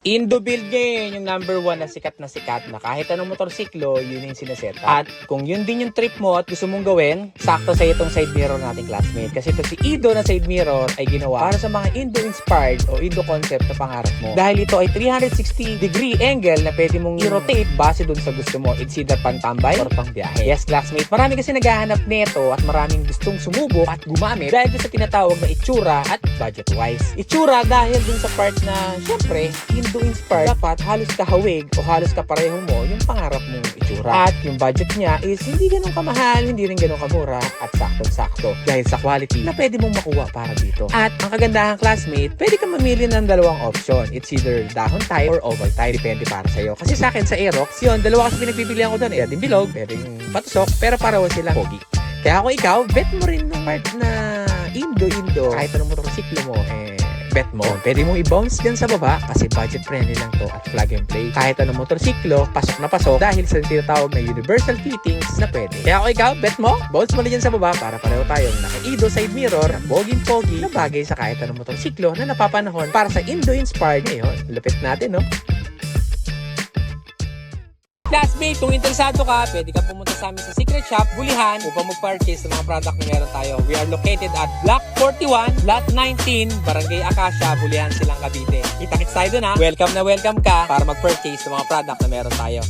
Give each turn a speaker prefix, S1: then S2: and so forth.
S1: Indo build ngayon yung number 1 na sikat na kahit anong motorsiklo, yun yung sineset. At kung yun din yung trip mo at gusto mong gawin, sakto sa itong side mirror nating classmate. Kasi ito si Indo na side mirror ay ginawa para sa mga Indo-inspired o Indo concept na pangarap mo. Dahil ito ay 360-degree angle na pwede mong i-rotate base dun sa gusto mo. It's either pantambay or pang biyahe. Yes, classmate, marami kasi naghahanap nito at maraming gustong sumubok at gumamit dahil dun sa tinatawag na itsura at budget-wise. Itsura dahil dun sa part na, syempre, Indo-inspired, dapat halos kahawig o halos kapareho mo yung pangarap mong itsura. At yung budget niya is hindi ganun kamahal, hindi rin ganun kamura at saktong-sakto dahil sa quality na pwede mong makuha para dito. At ang kagandahan, classmate, pwede ka mamili ng dalawang option. It's either dahon type or oval type. Depende para sa'yo. Kasi sa akin sa Aerox, yun, dalawa kasi pinagpipilian ko doon. Pwedeng bilog, pwedeng patusok, pero pareho silang pogi. Kaya kung ikaw, bet mo rin ng part na Indo, kahit anong motorsiklo mo, bet mo. Pwede mong i-bounce dyan sa baba kasi budget friendly lang to at plug and play. Kahit anong motorsiklo, pasok na pasok dahil sa tinatawag na universal fittings na pwede. Kaya kung ikaw, bet mo, bounce mo na dyan sa baba para pareho tayong naka-Indo side mirror na poging-pogi na bagay sa kahit anong motorsiklo na napapanahon para sa Indo-inspired ngayon. Lupit natin, no? Classmate, kung interesado ka, pwede ka pumunta sa amin sa Secret Shop, Bulihan, upang mag-purchase ng mga product na meron tayo. We are located at Block 41, Lot 19, Barangay Acacia, Bulihan, Silang Cavite. Kita-kits tayo dun ha. Welcome na welcome ka para mag-purchase ng mga product na meron tayo.